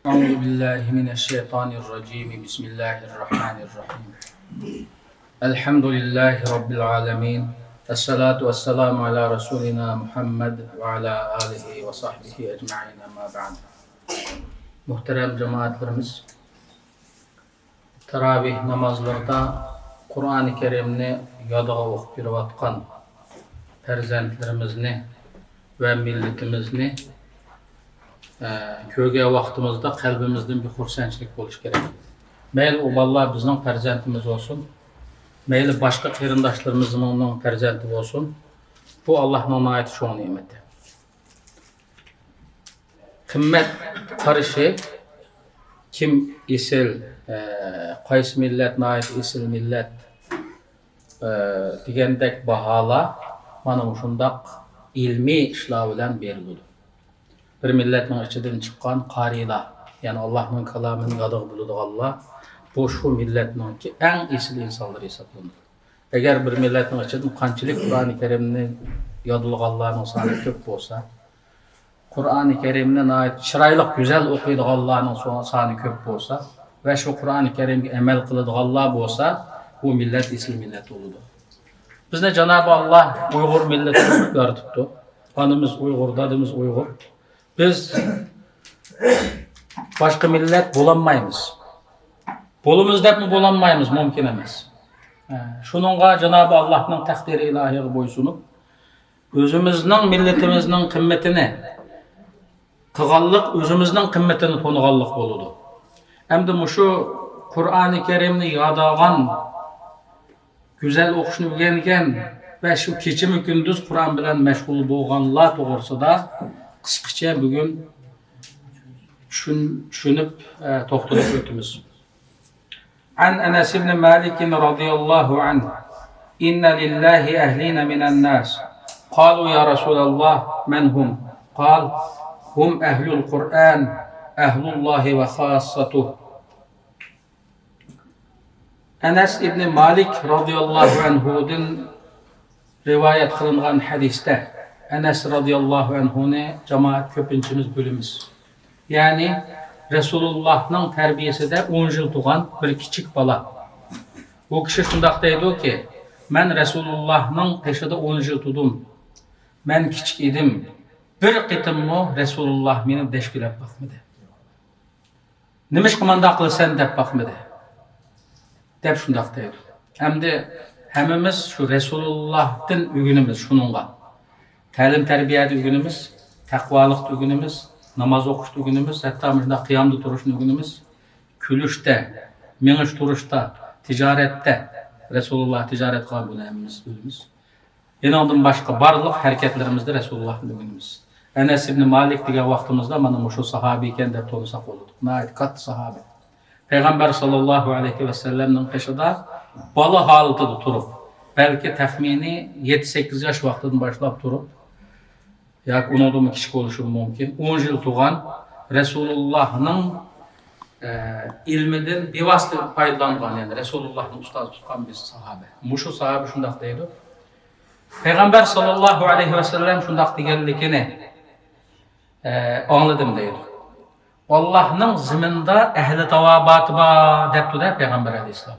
أعوذ بالله من الشيطان الرجيم بسم الله الرحمن الرحيم الحمد لله رب العالمين الصلاة والسلام على رسولنا محمد وعلى آله وصحبه أجمعين أما بعد. Muhterem cemaatlerimiz, teravih namazlarda Kur'an-ı Kerim'ni yadağa okup yürüvatkan perzentlerimizni ve milletimizni köge vaktimizde kalbimizden bir xursandchilik bo'lishi kerak. Mayli o bolalar bizning farzandimiz olsun, mayli boshqa qarindoshlarımızın farzandi olsun, bu Allah'ın ayeti şu nimeti. Qimmat qarishi kim isil, qaysi millatga ait isil millat degandek bahala mana shundaq ilmiy ishlar bilan beriladi. Bir milletin içinden çıkan qarilar, yani Allah'ın kalamını yadığı bulduğallar, bu şu milletin ki en isil insanları hesaplanır. Eğer bir milletin içinden qanchalik Kur'an-ı Kerim'ni yadığı sanı köp olsa, Kur'an-ı Kerim'e ait çıraylık güzel okuyduğallarının sanı köp olsa ve şu Kur'an-ı Kerim'e emel kılıdığallar olsa, bu millet isil millet olurdu. Biz ne Cenab-ı Allah Uygur milletini yaratıptı. Anımız Uygur, dadımız Uygur. Biz başka millet bulanmayız. Bolumuz dep mi bulanmayız, mümkün emas. Şununla Cenab-ı Allah'ın takdiri ilahiye boysunup, özümüzün milletimizin kıymetini, kıgallık özümüzün kıymetini tonugallık boludu. Hem de şu Kur'an-ı Kerim'ni yadağan, güzel okuşunu bilgen ve şu keçimi gündüz Kur'an bilen meşgul boğanlar doğrusu da kısıkça bugün düşünüp toxtalıp ötümüz. An Enes ibn Malik radıyallahu anh inna lillahi ehlina minen nas qalu ya Resulallah men hum qal hum ehlul Kur'an ehlullahi ve khassatuh. Enes ibn Malik radıyallahu anhu'dan rivayet kılıngan hadiste Enes radıyallahu anhu'nu cemaat köpünçümüz bölümüz. Yani Resulullah'ın terbiyesi de 10 yıl tuğan bir küçük bala. O kişi şundaktaydı ki, ben Resulullah'ın peşinde 10 yıl tudum. Ben küçük idim. Bir kıtım mı Resulullah beni deşkilep bakmadı. Nimiş kımanda kılsan dep bakmadı. Dep şundaktaydı. Hem de hemimiz şu Resulullah'ın ügünümüz şununla. Təlim tərbiyədə günümüz, təqvalıq günümüz, namaz oxuş günümüz, hətta müşdə qiyamda duruş günümüz, külüşdə, miniş duruşda, ticarətdə, Resulullah ticarət qabunəmimiz günümüz. Yine ondan başqa barlıq hərəkətlərimizdə Resulullah'ın günümüz. Enes ibn Malik digər vaxtımızda mana şu sahabi ikən də tanısaq olurdu. Nəhayət qat sahabi. Peyğəmbər sallallahu aleyhi və səlləmnin peşida bala halıtıdır turub. Belki təxmini 7-8 yaş vaxtından başlap turub. Ya unutduğum kişi oluşum mümkün. 10 yıl tuğan Resulullah'ın ilmiden bir vasıta faydalangan, yani Resulullah'ın ustaz tutkan bir sahabe. Muşu sahabe şundaktaydı. Peygamber sallallahu aleyhi ve sellem şundak digerlikini anladım deydi. Allah'ın ziminde ehli tavabatı var deptu da Peygamber aleyhisselam.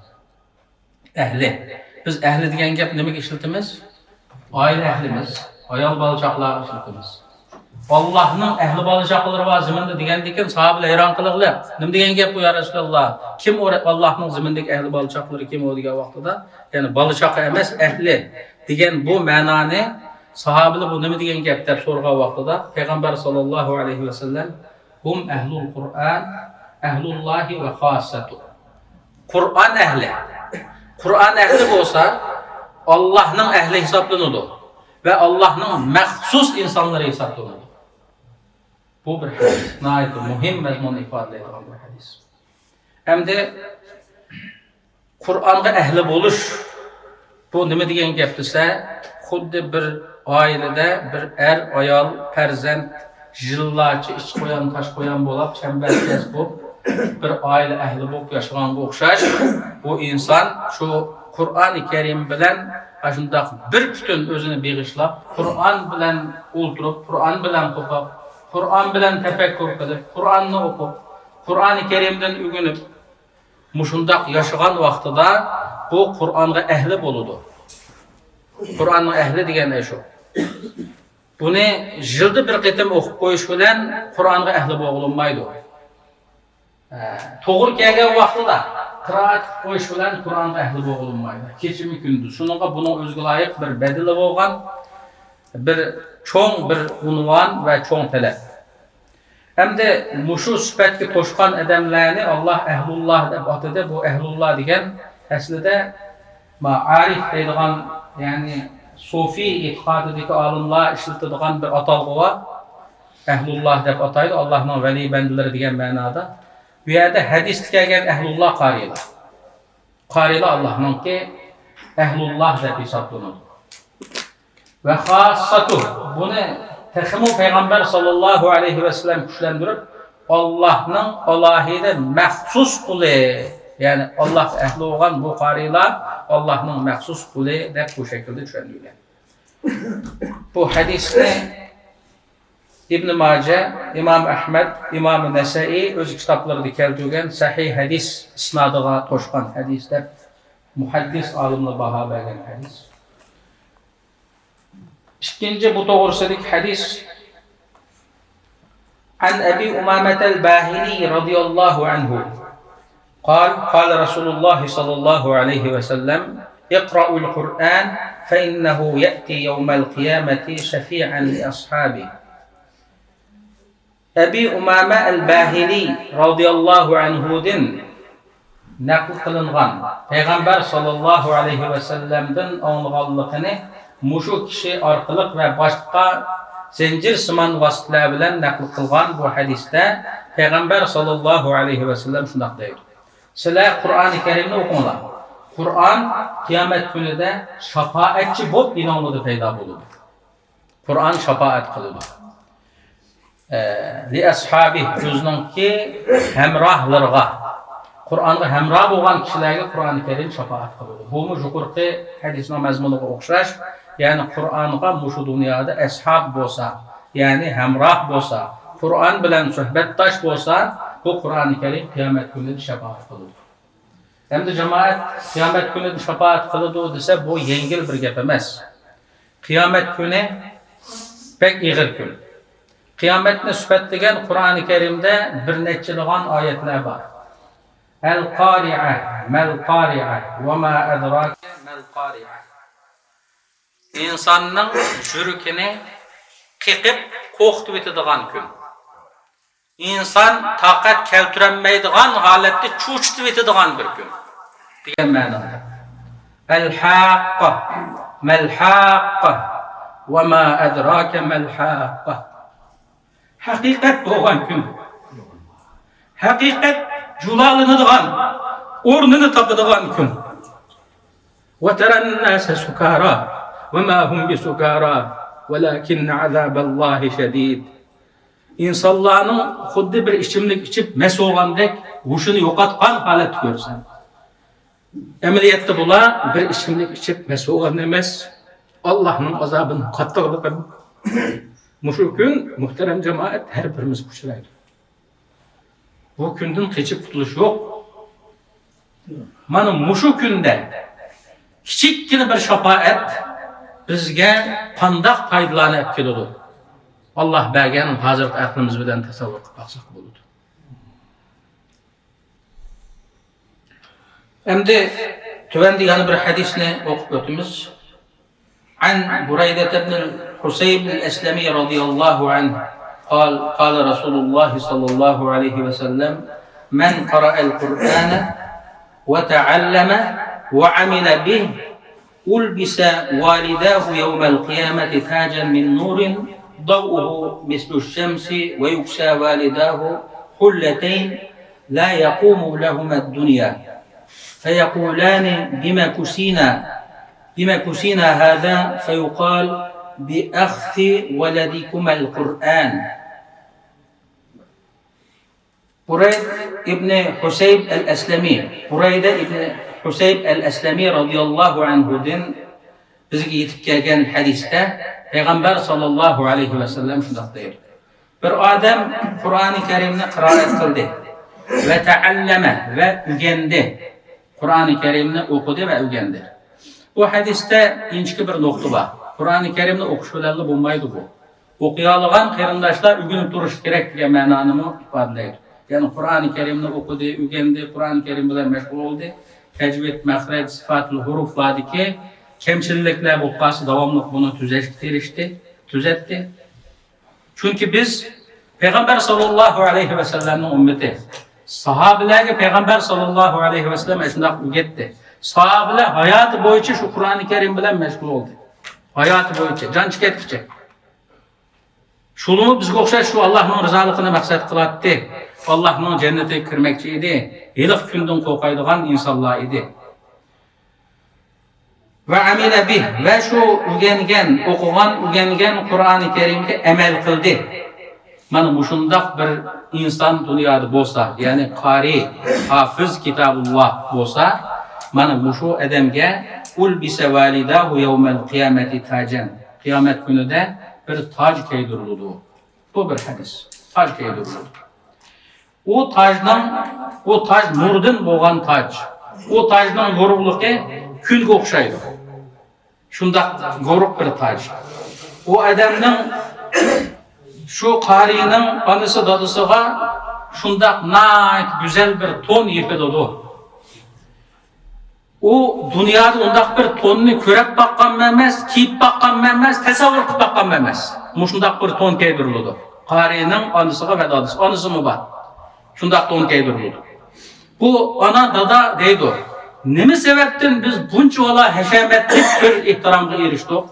Ehli. Biz ehli diyen gep demek işletimiz? Aile ehlimiz. Ayal balıcaklar işletimiz. Allah'ın ehli balıcakları var ziminde digendeken sahabeler hayran kılıklı. Ne diyen gep bu ya Resulallah? Kim o Allah'ın zimindeki ehli balıcakları kim o diyen vaxtıda? Yani balıcak emez ehli. Diyen bu mananı sahabeler bu ne diyen gep dep sorga vaxtıda Peygamber sallallahu aleyhi ve sellem hum ehlul Kur'an ehlullahi ve khassatuh. Kur'an ehli. Kur'an ehli olsa Allah'ın ehli hesaplanırdı ve Allah'ın məxsus insanları hesaplanırdı. Bu bir hadis, nəhayət mühim məzmun ifade eden bir hadis. Hem de Kur'an'a ehli buluş, bu ne diyen gepdirse, xuddi bir ailede bir er, ayal, perzent, yıllarca iç koyan, taş koyan bolap, çemberkez bu, bir aile ehli bulup yaşayan bu okşaş, bu insan şu Kur'an-ı Kerim bilen aşındaq bir bütün özünü bağışlap, Kur'an bilen ulturup, Kur'an bilen kopap, Kur'an bilen tefekkür edip, Kur'an'ı okup, Kur'an-ı Kerim'den ügünüp muşundaq yaşagan vaqtida bu Kur'an'a ehli boludu. Kur'an'ın ehli degeni şu. Bunu yılda bir qitim okup koyuş bilen Kur'an'a ehli boğulunmaydı. Toğur kelgen vaqtida qiraat koyuş bilen Kur'an'a ehli boğulunmaydı. Keçimi gündü. Şununla bunun özgü layık bir bedeli bolgan, bir çoğun bir unvan ve çoğun talep. Hem de muşu süpetki koşkan adamlarını Allah ehlullah deb atıdı. Bu ehlullah degen aslida ma'arif deydigan, yani Sufi itiqadidagi olimlar ishlatadigan bir atalg'u var. Ehlullah deb ataydi. Allohning vali bandalari degan ma'noda. Bu yerda hadis kelgan ehlullah qarilar. Qarilar Allohningki ehlullah deb hisoblanadi. Ve hassatu bunu texmu Peygamber sallallahu aleyhi ve sellem güçlendirip Allah'ın alahide məxsus kulu, yani Allah ehli olan bu qarilar Allah'ın məxsus kulu de bu şekilde güçlendirilir. Bu hadisini İbn Mace, İmam Ahmed, İmam Nesai öz kitaplarında keltirgen sahih hadis isnadıga toşkan hadisler, muhaddis alimle baha bergen hadis. İkinci bu doğrusadık hadis An Ebi Umametel Bahili radıyallahu anhu قال رسول الله صلى الله عليه وسلم اقرأوا القرآن فإنه يأتي يوم القيامة شفيعا لأصحابه. Ebi Umame el-Bahili radıyallahu anhu'dan nakl kılıngan Peygamber sallallahu aleyhi ve sellem'den anılganlığını muşu kişi arkalık ve başka zincir sıman vasıtlar bilen nakl kılgan bu hadiste Peygamber sallallahu aleyhi ve sellem şundak deydi. Sizler Kur'an-ı Kerim'ni okunlar. Kur'an kıyamet günü de şafaatçi bolup inanlığı peyda buludu. Kur'an şafaat kılıdı. Li ashabi özününki hemrahlarga Kur'an'da hemrah bolgan kişilerge Kur'an-ı Kerim şafaat kılıdı. Bu mu jukurki hadisinin mazmunuga okşaş, yani Kur'an'a muşu dünyada ashab bolsa, yani hemrah bolsa, Kur'an bilen sohbetdaş bolsa, bu Kur'an-ı Kerim kıyamet günü şefaat kılıdı. Hem de cemaat kıyamet günü şefaat kılıdı dese bu yengil bir gap emas. Kıyamet günü pek ağır gün. Kıyametni sübetligen Kur'an-ı Kerim'de bir neçiliğen ayetler var. El-Qari'ah, mel-Qari'ah, ve ma edrake mel-Qari'ah. İnsanın jürükini kıkıp koktu bitadigan gün. İnsan taqat keltiremeydigan halette çuçtu bitadigan bir gün. Diyen manada. El-Haqqa, mel-Haqqa, ve ma edrake mel-Haqqa. Hakikat doğan gün. Hakikat julalınıdığan, ornunu tapıdığan gün. Ve teren nâse sukârâ, ve mâ hum bi sukârâ, velâkinne azâballâhi şedîd. İnsanların xuddi bir içimlik içip mes olgandek huşunu yo'qotgan holat görsen. Ameliyatda bular bir içimlik içip mes olgan emas, Allah'ın azabını qattiqligini muşu gün muhterem cemaat her birimiz uçuraydı. Bu günden keçip tutuluş yok. Mana muşu günde kichikkina bir şafaat bizge qandaq faydalanıp keladi. Allah bergen hazır aklımız bilen tasavvur qilib baqsak bo'ladi. Endi tövende yana bir hadisni o'qib o'tamiz. An Burayda ibn Husayb al-Aslami radıyallahu anh قال رسول الله صلى الله عليه وسلم من قرأ القرآن وتعلم وعمل به ألبس والداه يوم القيامة تاجا من نور ضوءه مثل الشمس ويكسى والداه حلتين لا يقوم لهما الدنيا فيقولان بما كسينا هذا فيقال بأخذ ولدكما القرآن. Burayda İbn Husayb el-Aslami, Burayda İbn Husayb el-Aslami radıyallahu anhu'dan bizge yetip kelgen hadiste Peygamber sallallahu aleyhi ve sellem şundak deydi. Bir adam Kur'an-ı Kerim'ni kıraat kıldı. ve tealleme ve ügendi. Kur'an-ı Kerim'ni okudu ve ügendi. Bu hadiste inçki bir nokta var. Kur'an-ı Kerim'ni okuşularlı bulmaydı bu. Okuyalıgan kırındaşlar ügünüp duruş gerek diye menanımı ifadeydi. Yani Kur'an-ı Kerim'ni okudu, ügendi, Kur'an-ı Kerim bilen meşgul oldu. Tecvid, mehreç, sıfatlı huruflardaki kemçilikler bu kası devamlı bunu tüzetti. Çünkü biz Peygamber sallallahu aleyhi ve sellem'in ümmeti. Sahabelerge Peygamber sallallahu aleyhi ve sellem eşindak ügetti. Sahabeler hayatı boyunca şu Kur'an-ı Kerim bilen meşgul oldu. Hayatı boyunca, can çıkarttıkça. Şulumu bizge okşaş şu Allah'ın rızalıkını maksat kılattı. Allah'ın cennete kirmekçiydi. Yılık kündün kokaydıgan insanlar idi. Ve amile bih ve şu ügengen Kur'an-ı Kerim'de emel kıldı. Mana muşundak bir insan dünyada bolsa, yani kari, hafız kitabullah bolsa, mana muşu edemge ulbise validahu yevmel kıyameti tacen. Kıyamet günü de bir tac keyduruldu. Bu bir hadis. Tac keyduruldu. O tac nurdun boğan tac. O tacdan yorukluğu külge okşaydı. Şunda yoruk bir tac. O adamın şu karinin anısı dadısıga şunda nayt güzel bir ton yıkıdıdı. O dünyada ondak bir tonunu körep bakkan memez, kiyip bakkan memez, tesavvur kip bakkan memez. Muşundak bir ton keyduruludu. Karinin anısıga ve dadısı. Anısı mı var? Şundak ton keyduruludu. Bu ana dada deydi. Nemi sebepten biz bunca ola heşemetlik bir ihtiramga eriştik?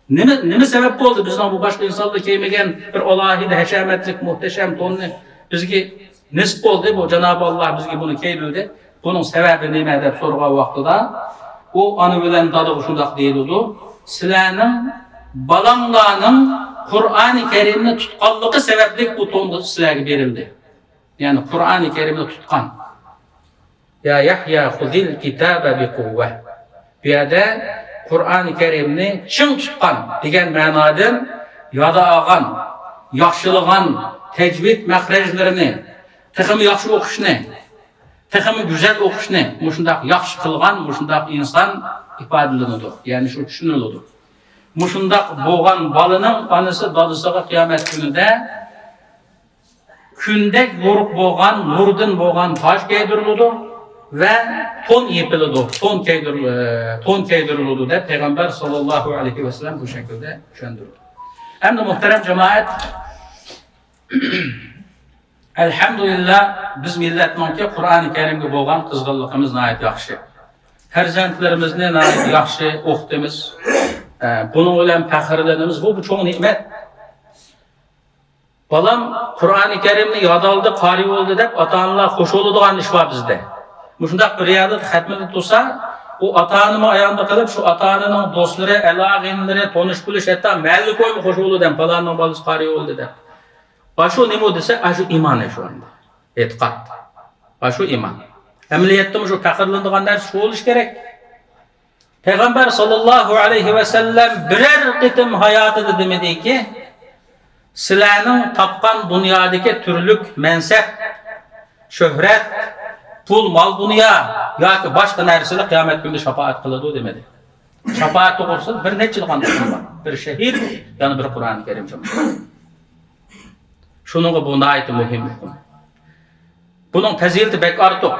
Nemi sebep oldu bizden bu başka insanlığı keymegen bir olahide heşemetlik muhteşem tonunu bizge nisip oldu bu Cenab-ı Allah bizge bunu keydildi. Bunun sebebi neme dep sorga vaxtıda o anı bilen dadı şundak deyildi. Sizlerning balamlarning Kur'an-ı Kerim'ni tutkanlığı sebeplik bu ton sizlerge berildi. Yani Kur'an-ı Kerim'ni tutkan. Ya Yahya khudil kitabe bi kuvve. Bu yerde Kur'an-ı Kerim'ni çın tutkan degen manadan yada ağan, yaxşılığan, tecvid mehreclerini, tıkımı yaxşı okuşunu, tıkımı güzel okuşunu, muşundak yaxşı kılgan, muşundak insan ifadelidir. Yani şu düşünülüdür. Muşundak boğan balının anısı dadısıga kıyamet gününde kündek yoruk boğan, nurdun boğan taş keydiriludu ve ton yepilidu, ton keydiriludu de Peygamber sallallahu aleyhi ve sellem bu şekilde düşündürdü. Hem de muhterem cemaat, elhamdülillah biz milletmanki Kur'an-ı Kerim'de boğan kızgınlığımız nayet yaxşı. Perzentlerimizni nayet yaxşı oxtimiz, bunun bilen fəxrlənimiz bu çok nimet. Balam Kur'an-ı Kerim'ni yad aldı, kari oldu dep ata-analar hoş oladigan iş var bizde. Muşundaq bir yerde xatmini tutsa, o ata-anamı ayağında kalıp şu ata-ananın dostları, elağinleri, tonuş buluş hatta məlli koymu hoş oldu dem, falanın balısı kari oldu dep. Başo nemo dese, aşu iman şu anda. Etiqat. Başo iman. Emniyette şu fəxrləndiğanlar şu oluş gerek. Peygamber sallallahu aleyhi ve sellem birer qitim hayatı demedi ki, sizlerning tapkan dünyadaki türlük mensep, şöhret, pul, mal dünya yoki başka narsalar kıyamet günü şafaat kıladi demedi. Şafaat doğrusu bir neçe yıldan var. Bir şehit, yani bir Kur'an-ı Kerim cemaat. Şununla bu nayet muhim. Bunun fezileti bek artık.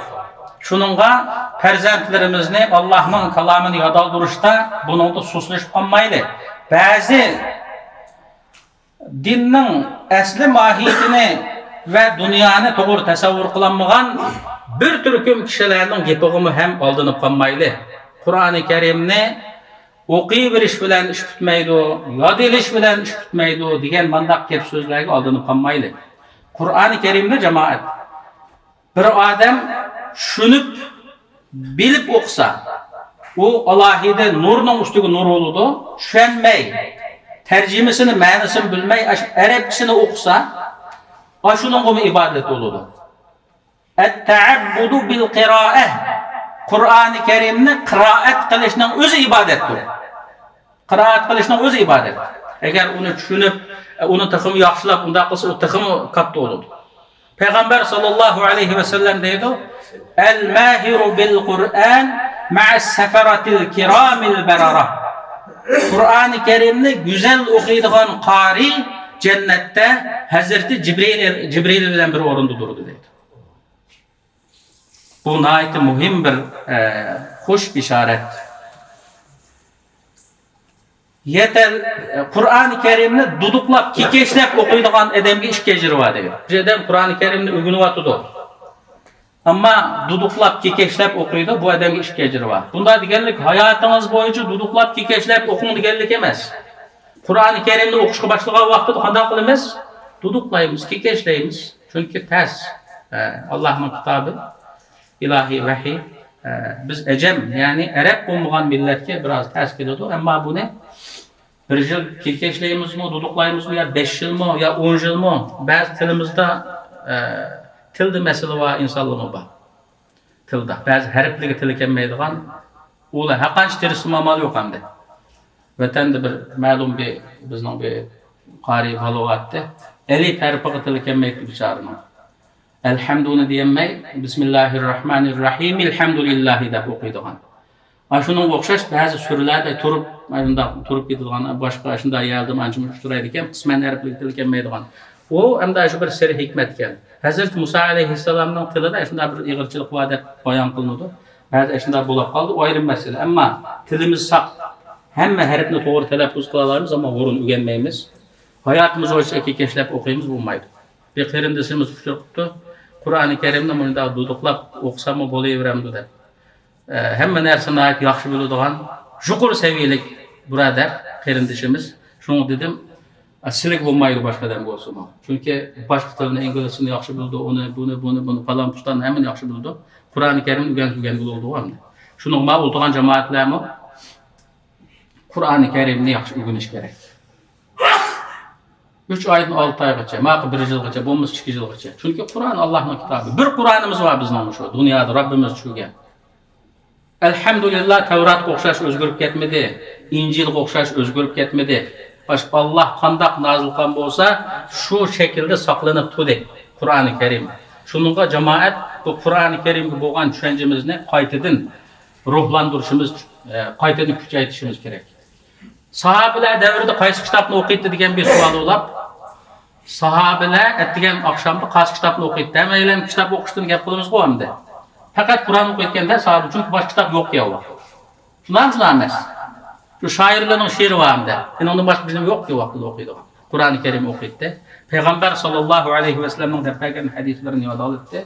Şununla perzentlerimizni Allah'ın kalamını yadal duruşta bunun da suslaşıp kalmaylı. Bazı dinin asli mahiyetini ve dünyanı doğru tasavvur kılanmayan bir türküm kişilerinin gepigimi hem aldınıp kalmaylı. Kur'an-ı Kerim'ni okuyup bir iş bilen iş tutmaydı, yad eliş bilen iş tutmaydı diyen mandak gep sözlerine aldınıp kalmaylı. Kur'an-ı Kerim'de cemaat bir adam şunup bilip okusa, o alahide nurun üstüge nur oludu, şüenmey, tercümesini, manasını bilmey, Arapçasını okusa, şunun gibi ibadet oludu. Et-ta'abbudu bil-qira'eh. Kur'an-ı Kerim'ni kıraat kılışının özü ibadettir. Kıraat kılışının özü ibadet. Eğer onu düşünüp, onu tıkımı yaxşılap, onda kılsa o tıkımı kattı oludu. Peygamber sallallahu aleyhi ve sellem deydi: "El mahiru bil Kur'an ma'as seferatil kiramil berara." Kur'an-ı Kerim'ni güzel okuyduğun qari cennette Hazreti Cibril bilen bir orunda durdu dedi. Bu nayet mühim bir hoş işaret. Yeter Kur'an-ı Kerim'ni duduklap, kikeşlep okuyduğun edemge iş geciri var diyor. Jedem Kur'an-ı Kerim'ni ügünü vatıdı. Ama duduklap, kikeşlep okuydu, bu edemge iş geciri var. Bunda digenlik hayatınız boyunca duduklap, kikeşlep okuyun digenlik emez. Kur'an-ı Kerim'ni okuşu başlığa vakti qanday qilamiz? Duduklayımız, kikeşleyimiz. Çünkü ters. Allah'ın kitabı, ilahi vahiy. Biz ecem, yani Arap olmayan milletke biraz ters geliyordu. Ama bu ne? Bir yıl kirkeşleyimiz mi, duduklayımız mı, ya 5 yıl mı, ya 10 yıl mı? Bazı tilimizde tilde mesele var, insanlığı var. Tilde. Bazı haripligi tili kelmeydigan, ola haqanç terisi mamal yok hamde. Vatanda bir ma'lum bir bizning bir qari balog'atda elif harfiga tili kelmeydi bichorani. Elhamduni diyemey, Bismillahirrahmanirrahim, elhamdülillahi deb o'qiydigan. Şunun o'xshash ba'zi surlarda turib ketadigan, boshqa shunday yaldim anchim turaydi ekan, qisman arablik tili kelmaydigan. O hamda shu bir sir hikmat ekan. Hazrat Musa alayhissalomning tilida shunday bir ig'irchilik bor deb bayon qilinadi. Ba'zi shunday bo'lib qoldi, ayrim masala. Ammo tilimiz saq. Hamma harfni to'g'ri talaffuz qila olamiz, ammo o'rin o'rganmaymiz. Hayotimiz bo'yicha kekeshlab o'qiymiz, bo'lmaydi. Bir qarindishimiz fikr qildi, Qur'oni Karimni bunda duduqlab o'qsam bo'laveramdi deb. Hamma narsani yaxshi biladigan, yuqori saviyalik birodar qarindishimiz. Shuni dedim, asilik bo'lmaydi boshqadan bo'lsin. Chunki boshqa tilni, inglizchani yaxshi bildi, buni falan pustan hammani yaxshi bildi. Qur'oni Karimni o'rganib bo'ldi hamda. Shuni ma'lum bo'lgan jamoatlarmi Kur'an-ı Kerim'ni yaxshi o'rganish kerak. 3 oydan 6 oygacha, ma'qul 1 yilgacha, bo'lmasa 2 yilgacha. Chunki Qur'on Allohning kitobi. Bir Qur'onimiz bor bizning shu dunyoda Rabbimiz tushirgan. Elhamdülillah Tevrat o'xshash o'zgarib ketmadi, Injil o'xshash o'zgarib ketmadi. Boshqa Alloh qandoq nozil qilgan bo'lsa, shu shaklda saqlanib turdi Qur'oni Kerim. Shuningga jamoat bu Qur'oni Kerimga bo'lgan tushunchamizni qaytadan ruhlantirishimiz, qaytadan kuchaytirishimiz kerak. Sahabeler devrinde qaysi kitapni o'qiydi degan bir savol olab, sahabeler etgan akşamda qaysi kitapni o'qiydi? Demaylan kitap o'qishdan gap qilamiz qo'yamda. Faqat Qur'on o'qiyotganda sahabe chunki boshqa kitap yo'q ya vaqt. Shundan emas. Şu şairlerin şiiri vardı. Ondan başka bizim yok ki vaqtida o'qiydi. Qur'oni Karim o'qiydi. Payg'ambar sallallohu alayhi va sallamning gapirgan hadislerini yod olibdi.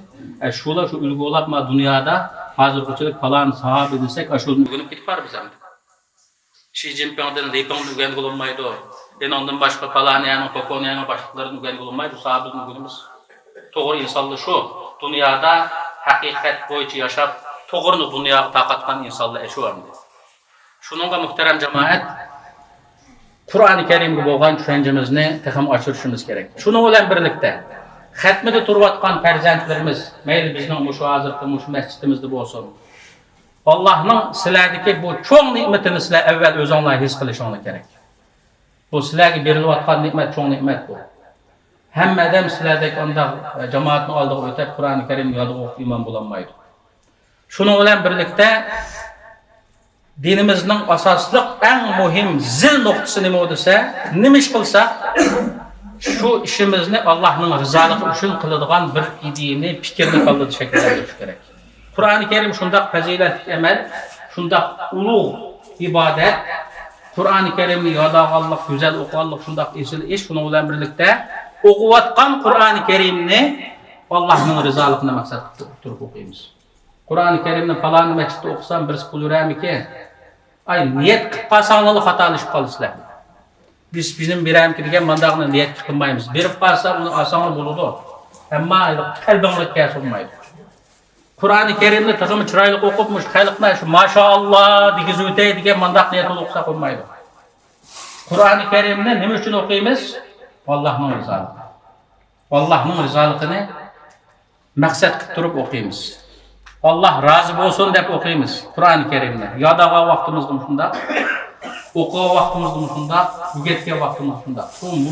Shular shu ulgu olib ma dunyoda hozirgacha falan sahabe desak, ashuni o'rganib ketib barmiz ham. Xi Jinping'den Liping'ni o'rganib bo'lmaydi. Ondan başka falan yani Kokonya'nın başlıklarını o'rganib bo'lmaydi. Sahabening o'rganimiz. To'g'ri insonlar shu dunyoda haqiqat bo'yicha yashab, to'g'rini dunyoga taqatgan insonlar shu hamdi. Shuningga muhtaram jamoat, Qur'oni Karimga bo'lgan tushunchamizni ham oshirishimiz kerak. Shuning bilan birlikda xatmida turayotgan farzandlarimiz, mayli bizning shu hozirgi masjidimizda bo'lsin, Allohning sizlardagi bu cho'ng ne'matini sizlar avval o'zinglar his qilishingiz kerak. Bu sizlarga berilayotgan ne'mat cho'ng ne'mat bu. Hammadan sizlardagi onda jamoatning oldiga o'tib Qur'oni Karim yodga o'qib iymon bo'lolmaydi. Shuning bilan birlikda dinimizning asosliq eng muhim zil nuqtasi nima bo'lsa, nima ish qilsak, shu ishimizni Allohning rizoligi uchun qiladigan bir ideyani, fikrni qilib shakllantirish kerak. Qur'oni Karim shunday fazilatli amal, shunday ulug' ibodat, Qur'oni Karimni yodga olmoq, go'zal o'qiganlik shunday esil ish. Shuning bilan birlikda o'qiyotgan Qur'oni Karimni Allohning rizoligini maqsad qilib turib o'qiymiz. Qur'oni Karimni falon masjidda o'qisam bir pul uramiki? Ay niyat qilib qolsangiz xatolashib qolasizlar. Bizim biramki degan mandaqni niyat qilmaymiz. Berib qolsa uni oson bo'ladi. Ammo qalbingizga kelmaydi. Qur'oni Karimni taqim chiroyli o'qib, xalqni shu maşallah degiz o'tay degan mandaq niyat o'qisa bo'lmaydi. Qur'oni Karimni nima uchun o'qiymiz? Allohning rizoligi. Allohning rizoligini maqsad qilib turib o'qiymiz. Allah razı olsun deb o'qiymiz Qur'oni Karimni. Yodaga vaqtimizda shunda, o'qiga vaqtimizda shunda, o'rgatga vaqtimizda shunda.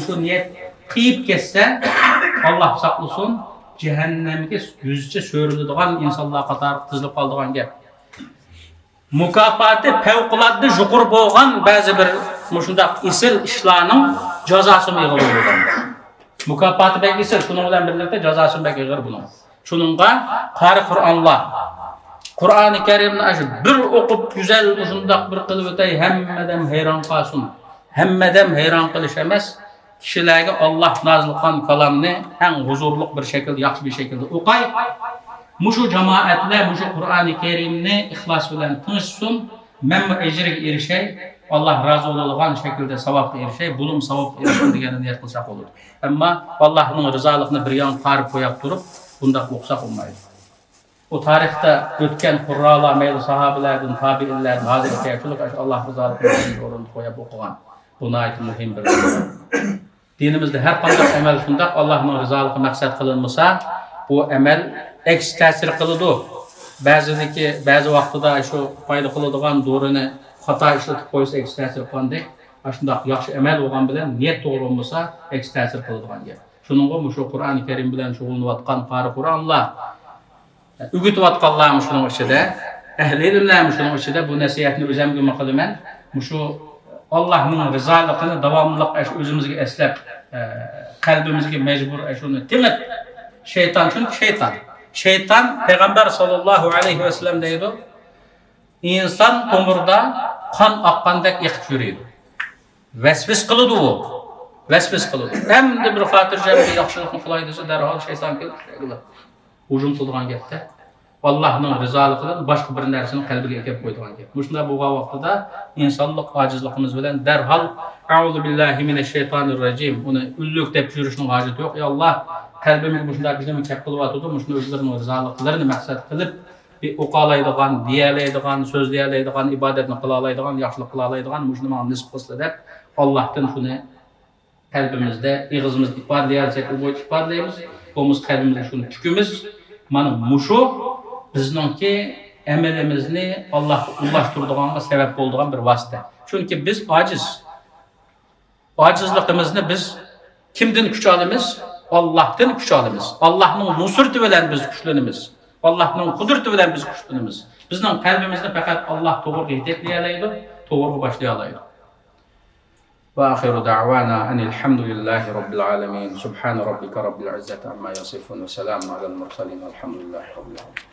Shu niyat qiyib ketsa, Alloh saqlasin, cehennemge yüzçe sürülüdüğün insanlar katar tızılıp kaldığın gap. Mukafati fevqulodda yuqur bo'lgan ba'zi bir mushundaq isil ishlarning jazosini yig'ib olgan. Mukofoti bek isil, shuning bilan birlikda jazosini bek yig'ir buni. Shuningga qari Qur'onlar. Qur'oni Karimni ash bir o'qib güzel mushundaq bir qilib o'tay, hammadan hayron qolsin. Hammadan hayron qilish emas, kishilarga Alloh nozil qilgan kalomni eng huzurli bir shaklda, yaxshi bir shaklda o'qay. Muşu cemaatler, muşu Kur'an-ı Kerim'ni ihlas bilen tanışsın, memnun ecirge erişey, Allah razı olan şekilde savaplı erişey, bulum savaplı erişey diyenin niyet kılsak olur. Ama Allah'ın rızalıkını bir yan tarif koyup durup, bunda okusak olmayız. O tarihte ötken kurralar, meyli sahabelerden, tabi'inlerden, hazreti yaşlılık, Allah rızalığını bir orunu koyup okugan. Buna ait mühim bir dinimizde her kandak emel sundak, Allah'ın rızalıkı maksat kılınmışsa, bu emel eks ta'sir qiladi. Ba'zi vaqtida shu foyda qiladigan dorini xato ishlatib qo'ysa eks ta'sir qilgandek, shundoq yaxshi amal bo'lgan bilan niyat to'g'ri bo'lsa eks ta'sir qiladigan gap. Shuningga shu Qur'oni Karim bilan shug'ullanayotgan qari Qur'onlar, o'gitayotganlar shuning ichida, ahli ilmlar shuning ichida bu nasihatni o'zimga qilaman. Shu Allohning rizoligini davomli o'zimizga eslab, qalbimizga majbur shuni tingib şeytan çünkü şeytan Peygamber sallallahu aleyhi ve sellem deydi. İnsan tomurda kan akkandek yakıp yürüyordu. Vesvis kılıdı o. Vesvis kılıdı. Hem de bir hatırcam bir yakşılıkını kılaydıysa derhal şeytan gelip ucum kıldıran gepte. Allah'ın rızalıkının başka bir nersini kalbiga ekip koyduğun gep. Muşunda bu vaqtida insanlık acizliğimiz bilen derhal Euzu billahi mineşşeytanirracim. Onu üllük dep yürüşünün haceti yok. Ya Allah kalbimiz muşunda bize mükemmel kılıvatıdı. Muşunda özlerinin rızalıklarını maksat kılıp bir uqalaydigan, diyalaydigan, sözlaydigan, ibadetini kılalaydigan, yaxşılık kılalaydigan muşunda nisb kılsa dep Allah'tan şunu kalbimizde, ağzımızda ifadeleyersek o boyut ifadeleyiz. Omuz kalbimizde şunu tükümüz. Mana muşu bizningki amalimizni Allohga ulaştırdıganga sebep bo'ladigan bir vasita. Chunki biz ojiz. Ojizligimizni biz kimdan kuch olamiz? Allohdan kuch olamiz. Allohning nusrati bilan biz kuchlanamiz. Allohning qudrati bilan biz kuchlanamiz. Bizning qalbimizni faqat Alloh to'g'ri yetaklaydi, to'g'ri boshlaydi. Wa akhiru da'wana anil hamdulillahi robbil alamin. Subhana rabbika rabbil izzati amma yasifun ve selamun alel mursalin. Elhamdülillahi rabbil alamin.